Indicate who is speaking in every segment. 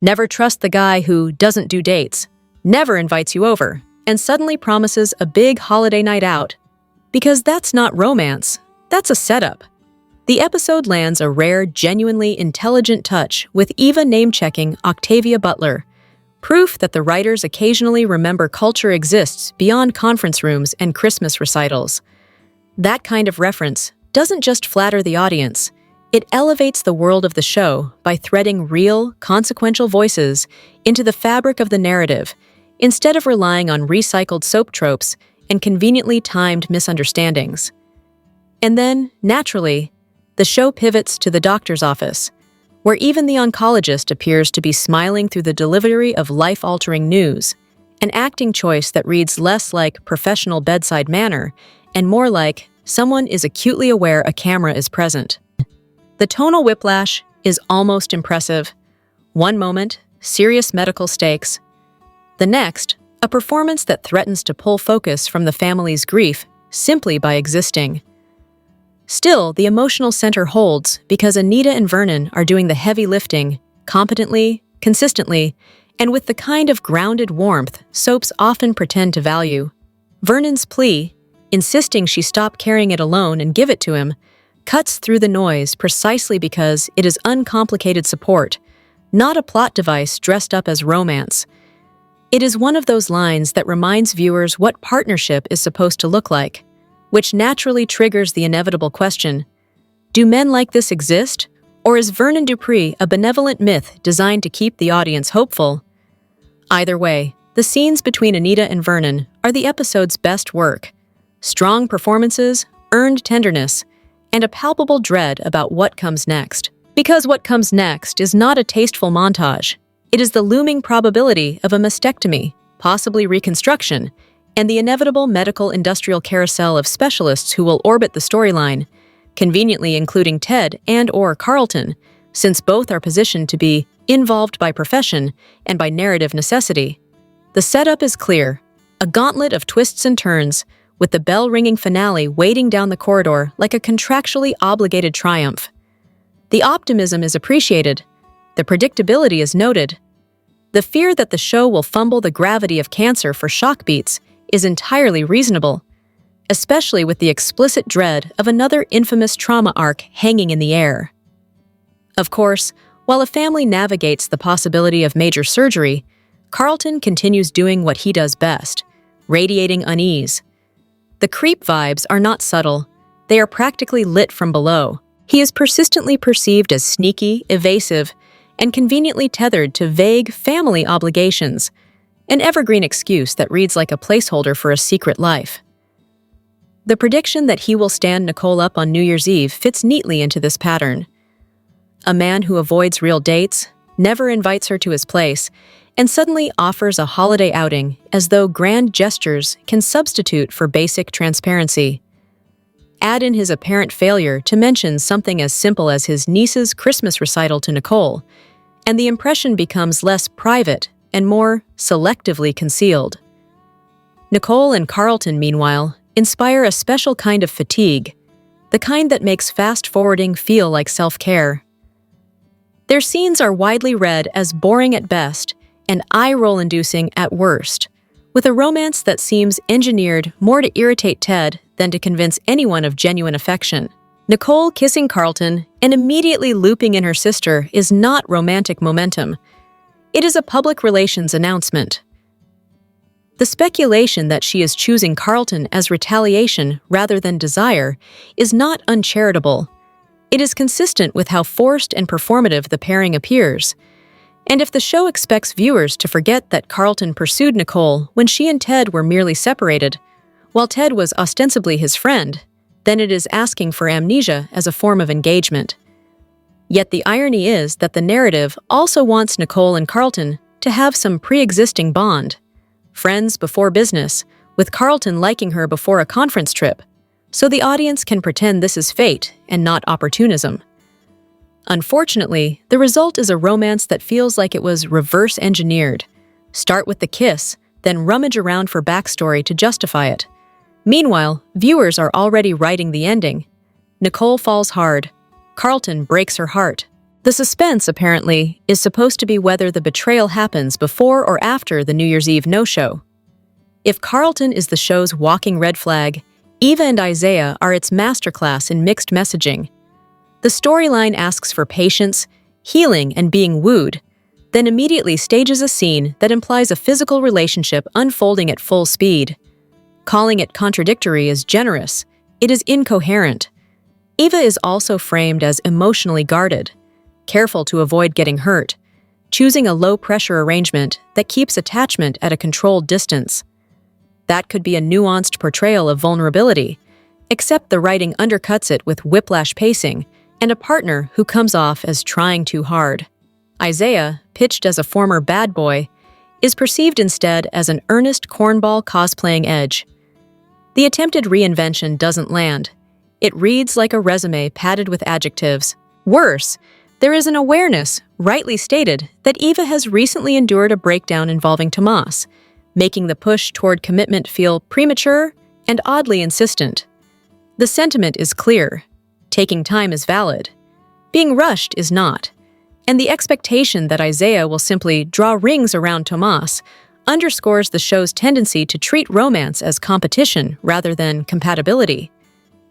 Speaker 1: Never trust the guy who doesn't do dates, never invites you over, and suddenly promises a big holiday night out. Because that's not romance, that's a setup. The episode lands a rare, genuinely intelligent touch with Eva name-checking Octavia Butler, proof that the writers occasionally remember culture exists beyond conference rooms and Christmas recitals. That kind of reference doesn't just flatter the audience, it elevates the world of the show by threading real, consequential voices into the fabric of the narrative, instead of relying on recycled soap tropes and conveniently timed misunderstandings. And then, naturally, the show pivots to the doctor's office, where even the oncologist appears to be smiling through the delivery of life-altering news, an acting choice that reads less like professional bedside manner and more like someone is acutely aware a camera is present. The tonal whiplash is almost impressive. One moment, serious medical stakes. The next, a performance that threatens to pull focus from the family's grief simply by existing. Still, the emotional center holds because Anita and Vernon are doing the heavy lifting, competently, consistently, and with the kind of grounded warmth soaps often pretend to value. Vernon's plea, insisting she stop carrying it alone and give it to him, cuts through the noise precisely because it is uncomplicated support, not a plot device dressed up as romance. It is one of those lines that reminds viewers what partnership is supposed to look like, which naturally triggers the inevitable question, do men like this exist, or is Vernon Dupree a benevolent myth designed to keep the audience hopeful? Either way, the scenes between Anita and Vernon are the episode's best work. Strong performances, earned tenderness, and a palpable dread about what comes next. Because what comes next is not a tasteful montage. It is the looming probability of a mastectomy, possibly reconstruction, and the inevitable medical-industrial carousel of specialists who will orbit the storyline, conveniently including Ted and/or Carlton, since both are positioned to be involved by profession and by narrative necessity. The setup is clear, a gauntlet of twists and turns, with the bell-ringing finale waiting down the corridor like a contractually obligated triumph. The optimism is appreciated, the predictability is noted. The fear that the show will fumble the gravity of cancer for shock beats is entirely reasonable, especially with the explicit dread of another infamous trauma arc hanging in the air. Of course, while a family navigates the possibility of major surgery, Carlton continues doing what he does best, radiating unease. The creep vibes are not subtle, they are practically lit from below. He is persistently perceived as sneaky, evasive, and conveniently tethered to vague family obligations, an evergreen excuse that reads like a placeholder for a secret life. The prediction that he will stand Nicole up on New Year's Eve fits neatly into this pattern. A man who avoids real dates, never invites her to his place, and suddenly offers a holiday outing as though grand gestures can substitute for basic transparency. Add in his apparent failure to mention something as simple as his niece's Christmas recital to Nicole, and the impression becomes less private and more selectively concealed. Nicole and Carlton, meanwhile, inspire a special kind of fatigue, the kind that makes fast-forwarding feel like self-care. Their scenes are widely read as boring at best and eye-roll-inducing at worst, with a romance that seems engineered more to irritate Ted than to convince anyone of genuine affection. Nicole kissing Carlton and immediately looping in her sister is not romantic momentum. It is a public relations announcement. The speculation that she is choosing Carlton as retaliation rather than desire is not uncharitable. It is consistent with how forced and performative the pairing appears. And if the show expects viewers to forget that Carlton pursued Nicole when she and Ted were merely separated, while Ted was ostensibly his friend, then it is asking for amnesia as a form of engagement. Yet the irony is that the narrative also wants Nicole and Carlton to have some pre-existing bond. Friends before business, with Carlton liking her before a conference trip, so the audience can pretend this is fate and not opportunism. Unfortunately, the result is a romance that feels like it was reverse-engineered. Start with the kiss, then rummage around for backstory to justify it. Meanwhile, viewers are already writing the ending. Nicole falls hard. Carlton breaks her heart. The suspense, apparently, is supposed to be whether the betrayal happens before or after the New Year's Eve no-show. If Carlton is the show's walking red flag, Eva and Isaiah are its masterclass in mixed messaging. The storyline asks for patience, healing, and being wooed, then immediately stages a scene that implies a physical relationship unfolding at full speed. Calling it contradictory is generous. It is incoherent. Eva is also framed as emotionally guarded, careful to avoid getting hurt, choosing a low-pressure arrangement that keeps attachment at a controlled distance. That could be a nuanced portrayal of vulnerability, except the writing undercuts it with whiplash pacing and a partner who comes off as trying too hard. Isaiah, pitched as a former bad boy, is perceived instead as an earnest cornball cosplaying edge. The attempted reinvention doesn't land. It reads like a resume padded with adjectives. Worse, there is an awareness, rightly stated, that Eva has recently endured a breakdown involving Tomas, making the push toward commitment feel premature and oddly insistent. The sentiment is clear. Taking time is valid. Being rushed is not. And the expectation that Isaiah will simply draw rings around Tomas underscores the show's tendency to treat romance as competition rather than compatibility.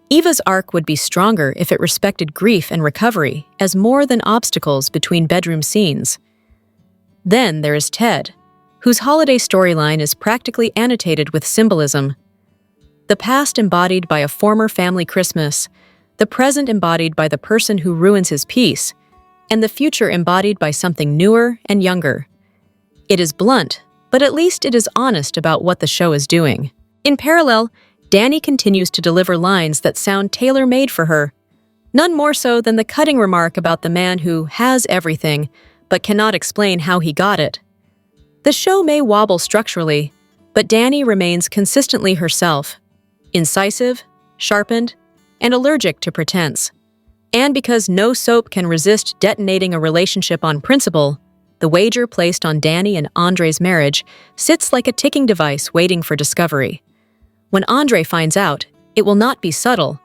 Speaker 1: Eva's arc would be stronger if it respected grief and recovery as more than obstacles between bedroom scenes. Then there is Ted, whose holiday storyline is practically annotated with symbolism. The past embodied by a former family Christmas, the present embodied by the person who ruins his peace, and the future embodied by something newer and younger. It is blunt, but at least it is honest about what the show is doing. In parallel, Danny continues to deliver lines that sound tailor-made for her, none more so than the cutting remark about the man who has everything, but cannot explain how he got it. The show may wobble structurally, but Danny remains consistently herself, incisive, sharpened, and allergic to pretense. And because no soap can resist detonating a relationship on principle, the wager placed on Danny and Andre's marriage sits like a ticking device waiting for discovery. When Andre finds out, it will not be subtle.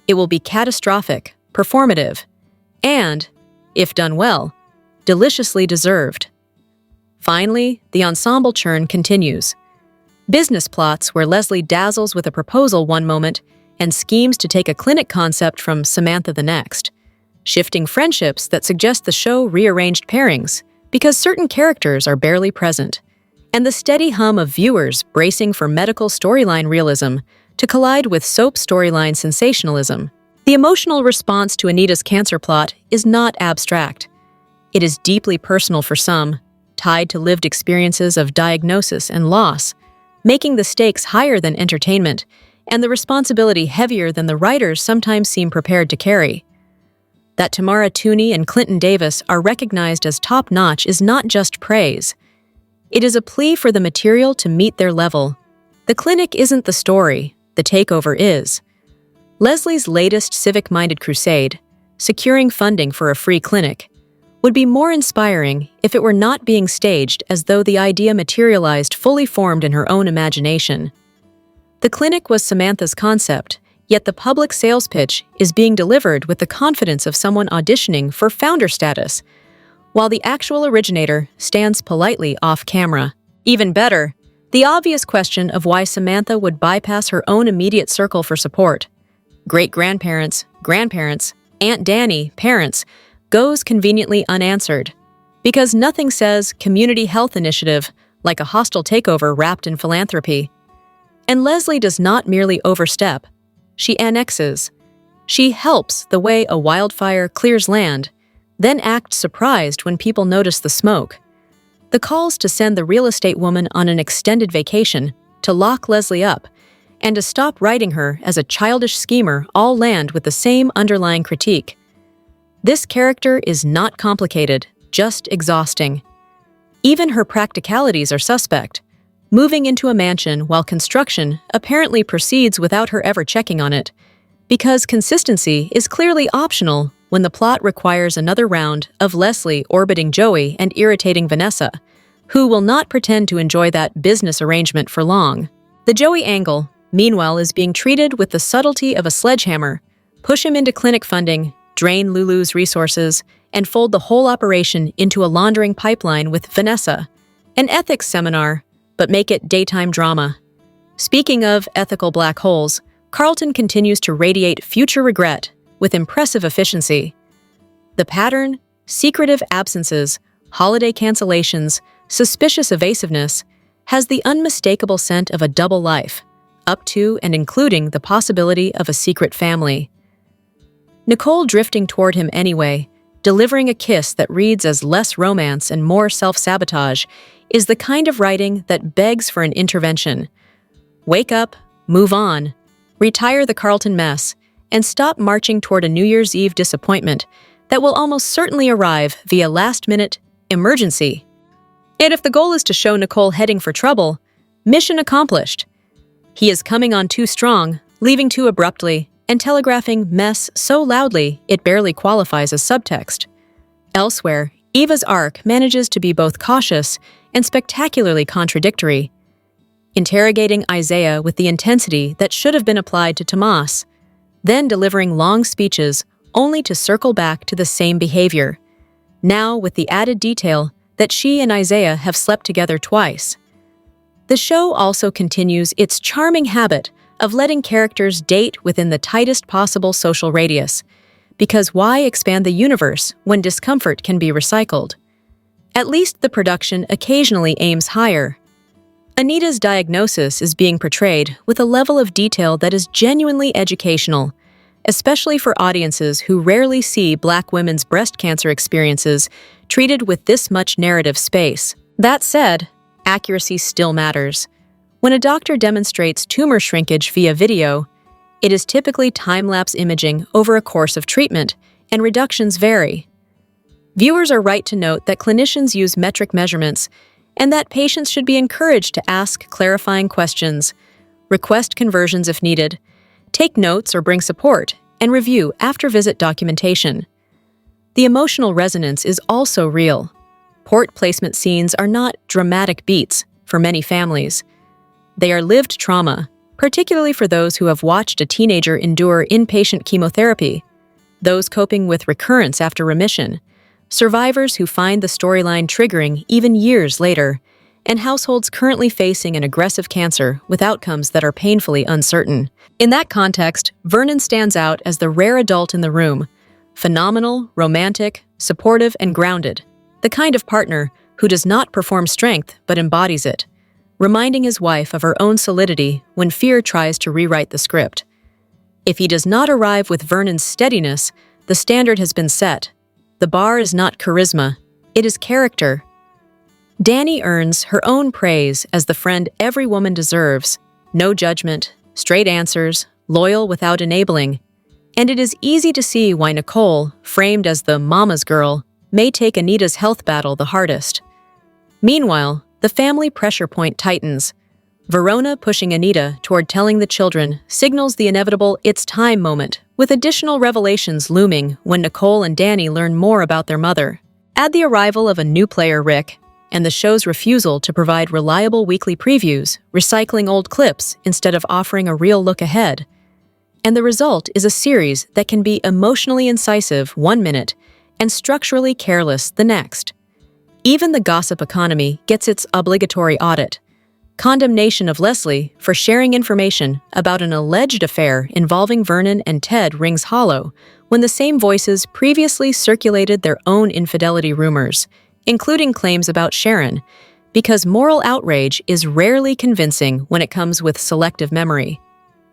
Speaker 1: It will be catastrophic, performative, and, if done well, deliciously deserved. Finally, the ensemble churn continues. Business plots where Leslie dazzles with a proposal one moment and schemes to take a clinic concept from Samantha the next. Shifting friendships that suggest the show rearranged pairings because certain characters are barely present. And the steady hum of viewers bracing for medical storyline realism to collide with soap storyline sensationalism. The emotional response to Anita's cancer plot is not abstract. It is deeply personal for some, tied to lived experiences of diagnosis and loss, making the stakes higher than entertainment and the responsibility heavier than the writers sometimes seem prepared to carry. That Tamara Tooney and Clinton Davis are recognized as top-notch is not just praise. It is a plea for the material to meet their level. The clinic isn't the story, the takeover is. Leslie's latest civic-minded crusade, securing funding for a free clinic, would be more inspiring if it were not being staged as though the idea materialized fully formed in her own imagination. The clinic was Samantha's concept, yet the public sales pitch is being delivered with the confidence of someone auditioning for founder status, while the actual originator stands politely off-camera. Even better, the obvious question of why Samantha would bypass her own immediate circle for support, great-grandparents, grandparents, Aunt Danny, parents, goes conveniently unanswered, because nothing says community health initiative like a hostile takeover wrapped in philanthropy. And Leslie does not merely overstep, she annexes. She helps the way a wildfire clears land, then acts surprised when people notice the smoke. The calls to send the real estate woman on an extended vacation, to lock Leslie up, and to stop writing her as a childish schemer all land with the same underlying critique. This character is not complicated, just exhausting. Even her practicalities are suspect, moving into a mansion while construction apparently proceeds without her ever checking on it, because consistency is clearly optional when the plot requires another round of Leslie orbiting Joey and irritating Vanessa, who will not pretend to enjoy that business arrangement for long. The Joey angle, meanwhile, is being treated with the subtlety of a sledgehammer. Push him into clinic funding, drain Lulu's resources, and fold the whole operation into a laundering pipeline with Vanessa, an ethics seminar, but make it daytime drama. Speaking of ethical black holes, Carlton continues to radiate future regret with impressive efficiency. The pattern, secretive absences, holiday cancellations, suspicious evasiveness, has the unmistakable scent of a double life, up to and including the possibility of a secret family. Nicole drifting toward him anyway, delivering a kiss that reads as less romance and more self-sabotage, is the kind of writing that begs for an intervention. Wake up, move on, retire the Carlton mess, and stop marching toward a New Year's Eve disappointment that will almost certainly arrive via last-minute emergency. And if the goal is to show Nicole heading for trouble, mission accomplished. He is coming on too strong, leaving too abruptly, and telegraphing mess so loudly it barely qualifies as subtext. Elsewhere, Eva's arc manages to be both cautious and spectacularly contradictory, interrogating Isaiah with the intensity that should have been applied to Tomas, then delivering long speeches only to circle back to the same behavior, now with the added detail that she and Isaiah have slept together twice. The show also continues its charming habit of letting characters date within the tightest possible social radius, because why expand the universe when discomfort can be recycled? At least the production occasionally aims higher. Anita's diagnosis is being portrayed with a level of detail that is genuinely educational, especially for audiences who rarely see Black women's breast cancer experiences treated with this much narrative space. That said, accuracy still matters. When a doctor demonstrates tumor shrinkage via video, it is typically time-lapse imaging over a course of treatment, and reductions vary. Viewers are right to note that clinicians use metric measurements and that patients should be encouraged to ask clarifying questions, request conversions if needed, take notes or bring support, and review after-visit documentation. The emotional resonance is also real. Port placement scenes are not dramatic beats for many families. They are lived trauma, particularly for those who have watched a teenager endure inpatient chemotherapy, those coping with recurrence after remission, survivors who find the storyline triggering even years later, and households currently facing an aggressive cancer with outcomes that are painfully uncertain. In that context, Vernon stands out as the rare adult in the room, phenomenal, romantic, supportive, and grounded, the kind of partner who does not perform strength but embodies it, reminding his wife of her own solidity when fear tries to rewrite the script. If he does not arrive with Vernon's steadiness, the standard has been set. The bar is not charisma, it is character. Dani earns her own praise as the friend every woman deserves, no judgment, straight answers, loyal without enabling. And it is easy to see why Nicole, framed as the mama's girl, may take Anita's health battle the hardest. Meanwhile, the family pressure point tightens. Verona pushing Anita toward telling the children signals the inevitable "it's time" moment, with additional revelations looming when Nicole and Dani learn more about their mother. Add the arrival of a new player, Rick, and the show's refusal to provide reliable weekly previews, recycling old clips instead of offering a real look ahead. And the result is a series that can be emotionally incisive one minute and structurally careless the next. Even the gossip economy gets its obligatory audit. Condemnation of Leslie for sharing information about an alleged affair involving Vernon and Ted rings hollow when the same voices previously circulated their own infidelity rumors, including claims about Sharon, because moral outrage is rarely convincing when it comes with selective memory.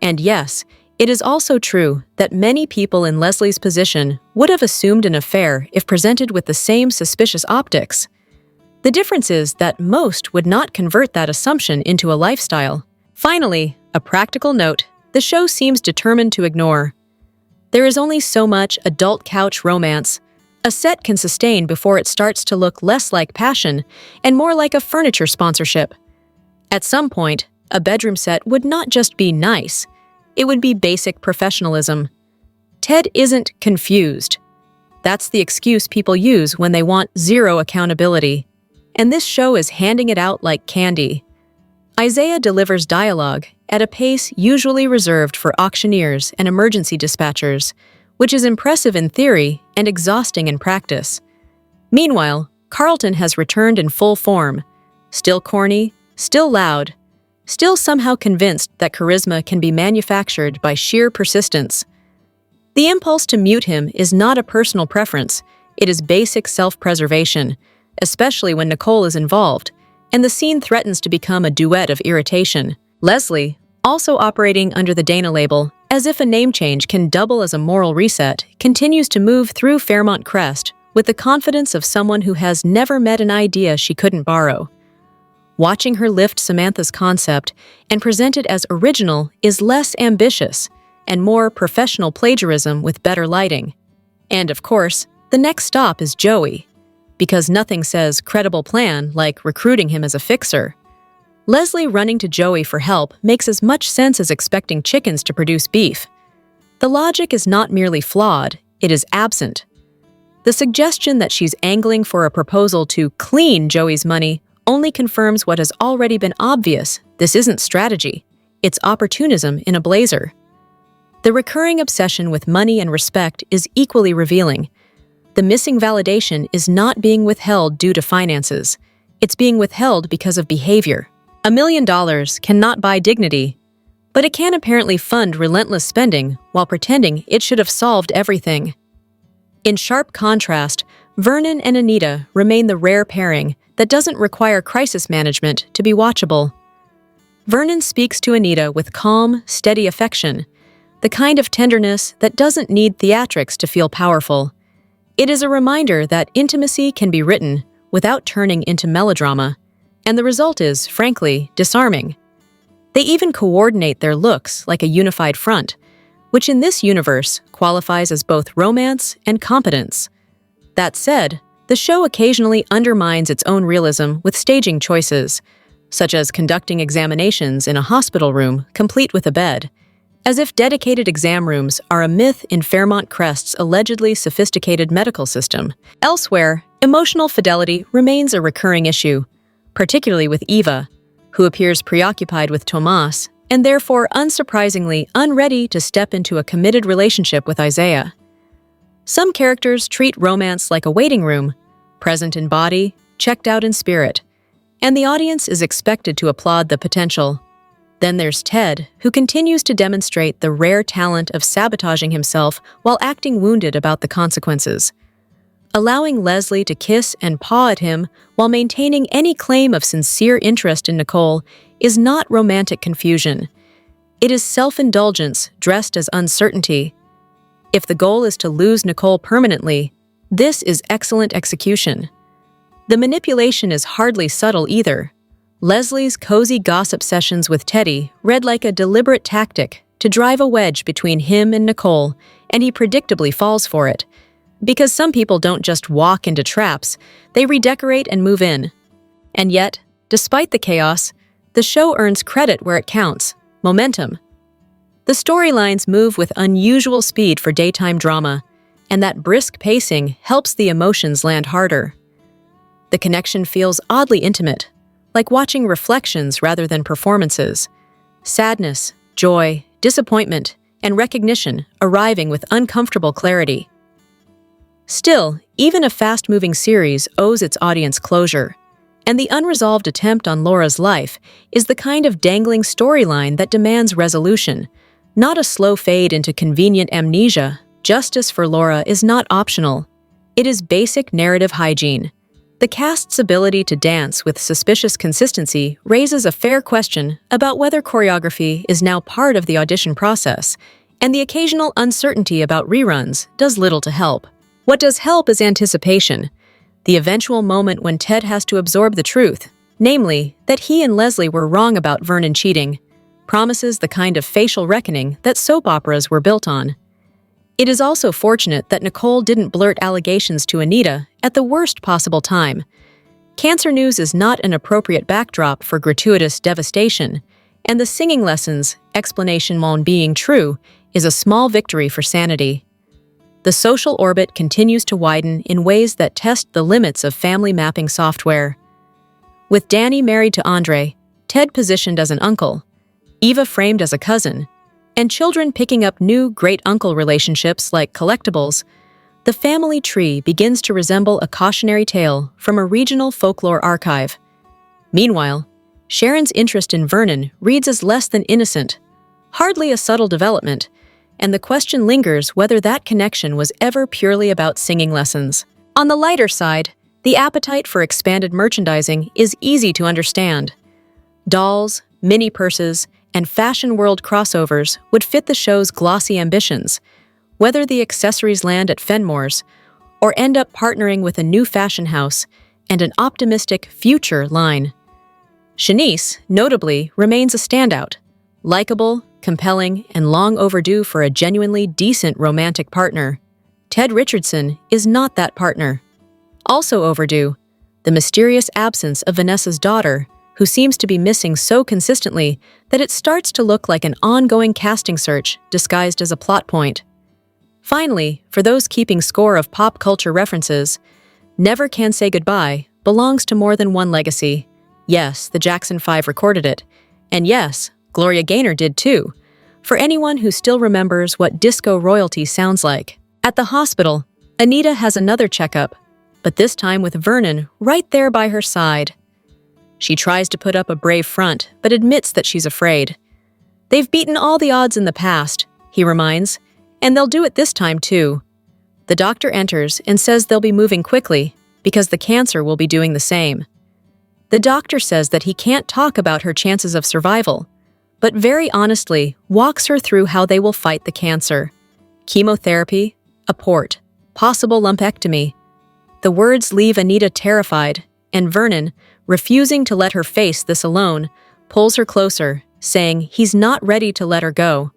Speaker 1: And yes, it is also true that many people in Leslie's position would have assumed an affair if presented with the same suspicious optics. The difference is that most would not convert that assumption into a lifestyle. Finally, a practical note the show seems determined to ignore. There is only so much adult couch romance a set can sustain before it starts to look less like passion and more like a furniture sponsorship. At some point, a bedroom set would not just be nice, it would be basic professionalism. Ted isn't confused. That's the excuse people use when they want zero accountability. And this show is handing it out like candy. Isaiah delivers dialogue at a pace usually reserved for auctioneers and emergency dispatchers, which is impressive in theory and exhausting in practice. Meanwhile, Carlton has returned in full form, still corny, still loud, still somehow convinced that charisma can be manufactured by sheer persistence. The impulse to mute him is not a personal preference, it is basic self-preservation, especially when Nicole is involved, and the scene threatens to become a duet of irritation. Leslie, also operating under the Dana label, as if a name change can double as a moral reset, continues to move through Fairmont Crest with the confidence of someone who has never met an idea she couldn't borrow. Watching her lift Samantha's concept and present it as original is less ambitious and more professional plagiarism with better lighting. And of course, the next stop is Joey, because nothing says credible plan like recruiting him as a fixer. Leslie running to Joey for help makes as much sense as expecting chickens to produce beef. The logic is not merely flawed, it is absent. The suggestion that she's angling for a proposal to clean Joey's money only confirms what has already been obvious. This isn't strategy, it's opportunism in a blazer. The recurring obsession with money and respect is equally revealing. The missing validation is not being withheld due to finances. It's being withheld because of behavior. $1 million cannot buy dignity, but it can apparently fund relentless spending while pretending it should have solved everything. In sharp contrast, Vernon and Anita remain the rare pairing that doesn't require crisis management to be watchable. Vernon speaks to Anita with calm, steady affection, the kind of tenderness that doesn't need theatrics to feel powerful. It is a reminder that intimacy can be written without turning into melodrama, and the result is, frankly, disarming. They even coordinate their looks like a unified front, which in this universe qualifies as both romance and competence. That said, the show occasionally undermines its own realism with staging choices, such as conducting examinations in a hospital room complete with a bed, as if dedicated exam rooms are a myth in Fairmont Crest's allegedly sophisticated medical system. Elsewhere, emotional fidelity remains a recurring issue, particularly with Eva, who appears preoccupied with Tomas and therefore unsurprisingly unready to step into a committed relationship with Isaiah. Some characters treat romance like a waiting room, present in body, checked out in spirit, and the audience is expected to applaud the potential. Then there's Ted, who continues to demonstrate the rare talent of sabotaging himself while acting wounded about the consequences. Allowing Leslie to kiss and paw at him while maintaining any claim of sincere interest in Nicole is not romantic confusion. It is self-indulgence dressed as uncertainty. If the goal is to lose Nicole permanently, this is excellent execution. The manipulation is hardly subtle either. Leslie's cozy gossip sessions with Teddy read like a deliberate tactic to drive a wedge between him and Nicole, and he predictably falls for it. Because some people don't just walk into traps, they redecorate and move in. And yet, despite the chaos, the show earns credit where it counts: momentum. The storylines move with unusual speed for daytime drama, and that brisk pacing helps the emotions land harder. The connection feels oddly intimate, like watching reflections rather than performances. Sadness, joy, disappointment, and recognition arriving with uncomfortable clarity. Still, even a fast-moving series owes its audience closure, and the unresolved attempt on Laura's life is the kind of dangling storyline that demands resolution, not a slow fade into convenient amnesia. Justice for Laura is not optional. It is basic narrative hygiene. The cast's ability to dance with suspicious consistency raises a fair question about whether choreography is now part of the audition process, and the occasional uncertainty about reruns does little to help. What does help is anticipation, the eventual moment when Ted has to absorb the truth, namely, that he and Leslie were wrong about Vernon cheating, promises the kind of facial reckoning that soap operas were built on. It is also fortunate that Nicole didn't blurt allegations to Anita at the worst possible time. Cancer news is not an appropriate backdrop for gratuitous devastation, and the singing lessons, explanation while being true, is a small victory for sanity. The social orbit continues to widen in ways that test the limits of family mapping software. With Danny married to Andre, Ted positioned as an uncle, Eva framed as a cousin, and children picking up new great-uncle relationships like collectibles, the family tree begins to resemble a cautionary tale from a regional folklore archive. Meanwhile, Sharon's interest in Vernon reads as less than innocent, hardly a subtle development, and the question lingers whether that connection was ever purely about singing lessons. On the lighter side, the appetite for expanded merchandising is easy to understand. Dolls, mini purses, and fashion world crossovers would fit the show's glossy ambitions, whether the accessories land at Fenmore's or end up partnering with a new fashion house and an optimistic future line. Shanice, notably, remains a standout, likable, compelling, and long overdue for a genuinely decent romantic partner. Ted Richardson is not that partner. Also overdue, the mysterious absence of Vanessa's daughter, who seems to be missing so consistently that it starts to look like an ongoing casting search disguised as a plot point. Finally, for those keeping score of pop culture references, Never Can Say Goodbye belongs to more than one legacy. Yes, the Jackson 5 recorded it. And yes, Gloria Gaynor did too, for anyone who still remembers what disco royalty sounds like. At the hospital, Anita has another checkup, but this time with Vernon right there by her side. She tries to put up a brave front, but admits that she's afraid. They've beaten all the odds in the past, he reminds, and they'll do it this time too. The doctor enters and says they'll be moving quickly because the cancer will be doing the same. The doctor says that he can't talk about her chances of survival, but very honestly walks her through how they will fight the cancer. Chemotherapy, a port, possible lumpectomy. The words leave Anita terrified, and Vernon, refusing to let her face this alone, pulls her closer, saying he's not ready to let her go.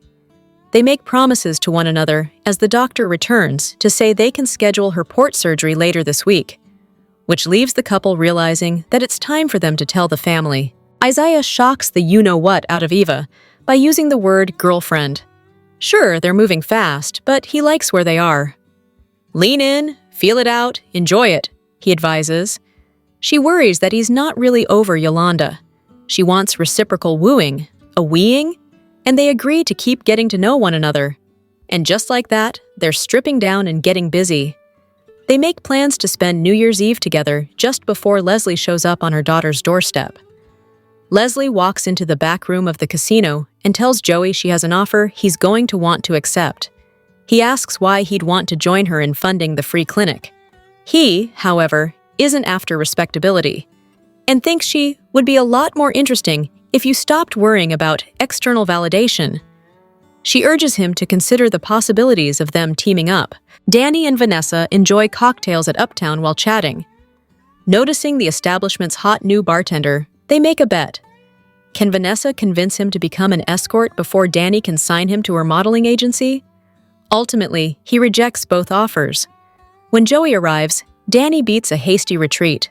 Speaker 1: They make promises to one another as the doctor returns to say they can schedule her port surgery later this week, which leaves the couple realizing that it's time for them to tell the family. Isaiah shocks the you-know-what out of Eva by using the word girlfriend. Sure, they're moving fast, but he likes where they are. Lean in, feel it out, enjoy it, he advises. She worries that he's not really over Yolanda. She wants reciprocal wooing, a weeing, and they agree to keep getting to know one another. And just like that, they're stripping down and getting busy. They make plans to spend New Year's Eve together just before Leslie shows up on her daughter's doorstep. Leslie walks into the back room of the casino and tells Joey she has an offer he's going to want to accept. He asks why he'd want to join her in funding the free clinic. He, however, isn't after respectability, and thinks she would be a lot more interesting if you stopped worrying about external validation. She urges him to consider the possibilities of them teaming up. Danny and Vanessa enjoy cocktails at Uptown while chatting. Noticing the establishment's hot new bartender, they make a bet. Can Vanessa convince him to become an escort before Danny can sign him to her modeling agency? Ultimately, he rejects both offers. When Joey arrives, Danny beats a hasty retreat.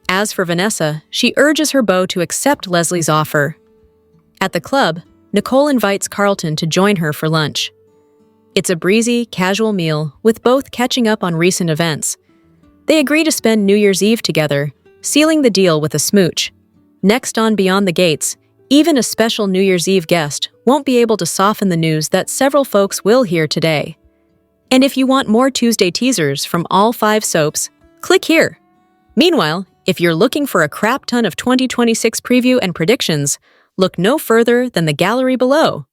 Speaker 1: As for Vanessa, she urges her beau to accept Leslie's offer. At the club, Nicole invites Carlton to join her for lunch. It's a breezy, casual meal, with both catching up on recent events. They agree to spend New Year's Eve together, sealing the deal with a smooch. Next on Beyond the Gates, even a special New Year's Eve guest won't be able to soften the news that several folks will hear today. And if you want more Tuesday teasers from all 5 soaps, click here. Meanwhile, if you're looking for a crap ton of 2026 preview and predictions, look no further than the gallery below.